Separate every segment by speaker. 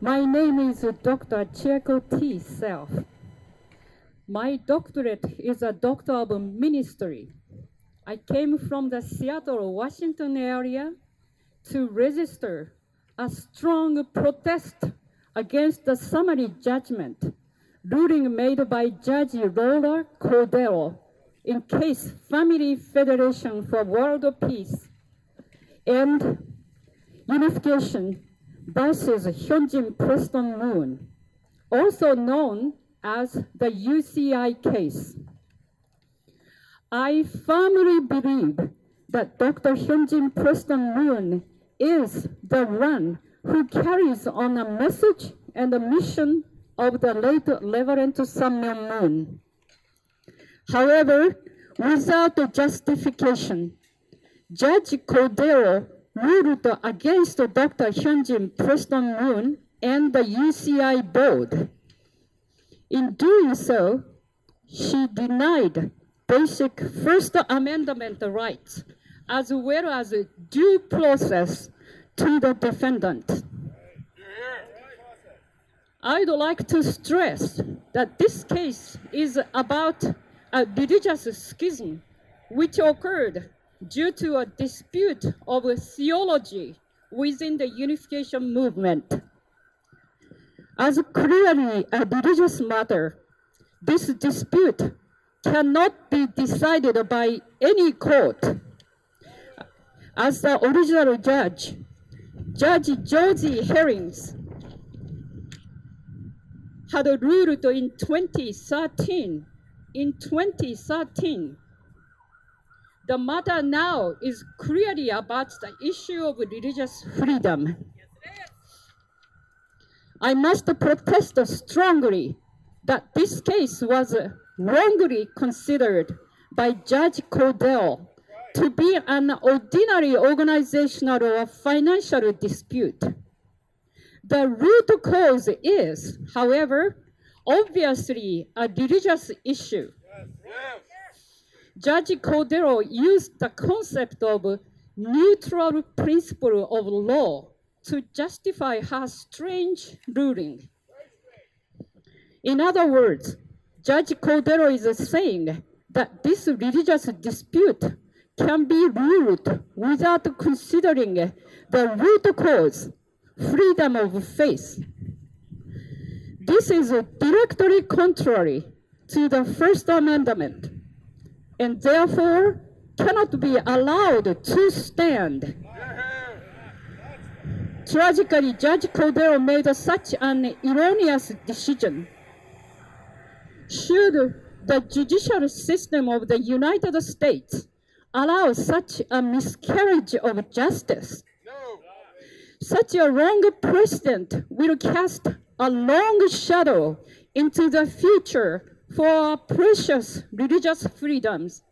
Speaker 1: My name is Dr. Chieko Self. My doctorate is a doctor of ministry. I came from the Seattle, Washington area to register a strong protest against the summary judgment ruling made by Judge Laura Cordero in case Family Federation for World Peace and Unification versus Hyun Jin Preson Moon, also known as the UCI case. I firmly believe that Dr. Hyun Jin Preson Moon is the one who carries on a message and a mission of the late Rev Sun Myung Moon. However, without justification, Judge Cordero ruled against Dr. Hyun Jin Preson Moon and the UCI board. In doing so, she denied basic First Amendment rights as well as due process to the defendant. I'd like to stress that this case is about a religious schism which occurred due to a dispute of theology within the unification movement. As clearly a religious matter, this dispute cannot be decided by any court. As the original judge, Judge Josie Herrings, had ruled in 2013. In 2013, the matter now is clearly about the issue of religious freedom. I must protest strongly that this case was wrongly considered by Judge Cordero to be an ordinary organizational or financial dispute. The root cause is, however, obviously a religious issue. Judge Cordero used the concept of neutral principle of law to justify her strange ruling. In other words, Judge Cordero is saying that this religious dispute can be ruled without considering the root cause, freedom of faith. This is directly contrary to the First Amendment and therefore cannot be allowed to stand. Tragically, Judge Cordero made such an erroneous decision. Should the judicial system of the United States allow such a miscarriage of justice? No. Such a wrong precedent will cast a long shadow into the future for our precious religious freedoms.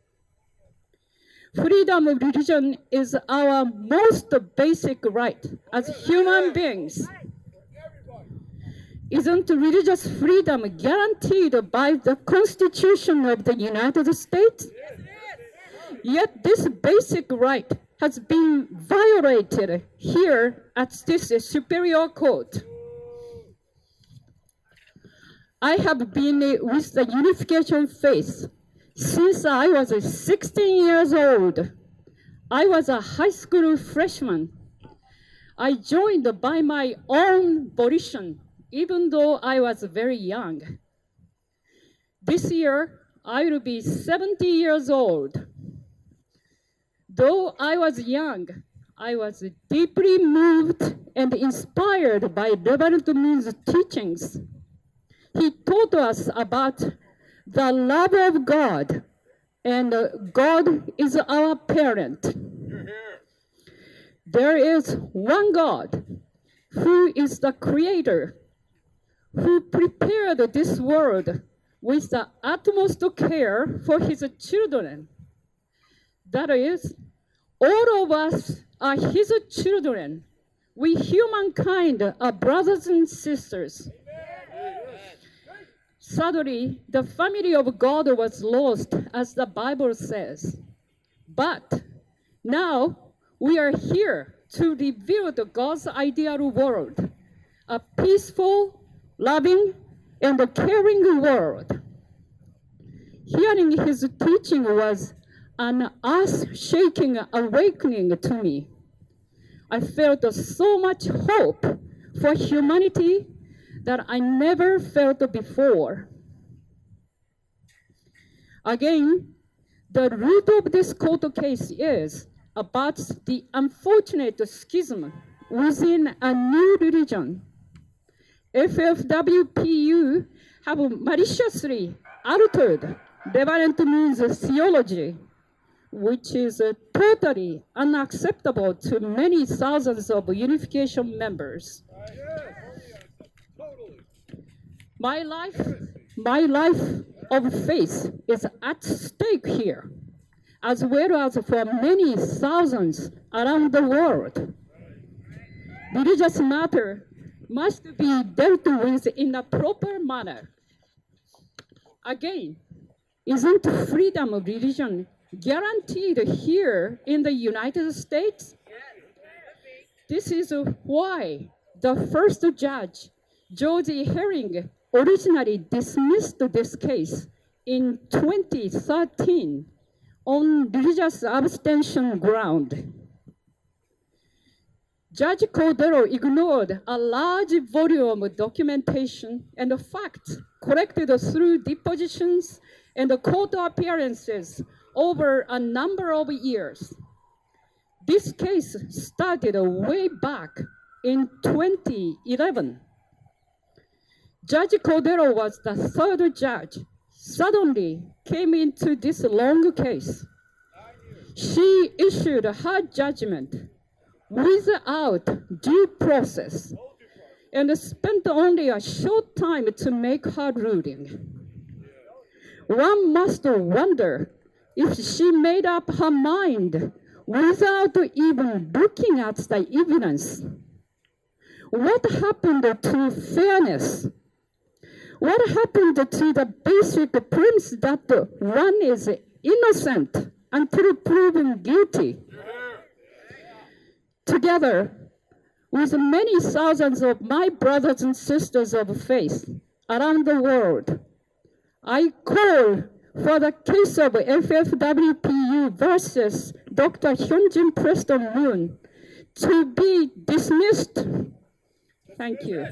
Speaker 1: Freedom of religion is our most basic right as human beings. Isn't religious freedom guaranteed by the Constitution of the United States? Yet this basic right has been violated here at this Superior Court. I have been with the Unification faith since I was 16 years old. I was a high school freshman. I joined by my own volition, even though I was very young. This year, I will be 70 years old. Though I was young, I was deeply moved and inspired by Rev Moon's teachings. He taught us about the love of God, and God is our parent. There is one God who is the creator, who prepared this world with the utmost care for his children. That is, all of us are his children. We humankind are brothers and sisters. Sadly, the family of God was lost, as the Bible says. But now we are here to reveal the God's ideal world, a peaceful, loving, and caring world. Hearing his teaching was an earth-shaking awakening to me. I felt so much hope for humanity that I never felt before. Again, the root of this court case is about the unfortunate schism within a new religion. FFWPU have maliciously altered Rev Moon's theology, which is totally unacceptable to many thousands of unification members. My life of faith is at stake here, as well as for many thousands around the world. Religious matter must be dealt with in a proper manner. Again, isn't freedom of religion guaranteed here in the United States? This is why the first judge, George Herring, originally dismissed this case in 2013 on religious abstention ground. Judge Cordero ignored a large volume of documentation and facts collected through depositions and court appearances over a number of years. This case started way back in 2011. Judge Cordero was the third judge, suddenly came into this long case. She issued her judgment without due process and spent only a short time to make her ruling. One must wonder if she made up her mind without even looking at the evidence. What happened to fairness? What happened to the basic premise that one is innocent until proven guilty? Together with many thousands of my brothers and sisters of faith around the world, I call for the case of FFWPU versus Dr. Hyun Jin Preson Moon to be dismissed. Thank you.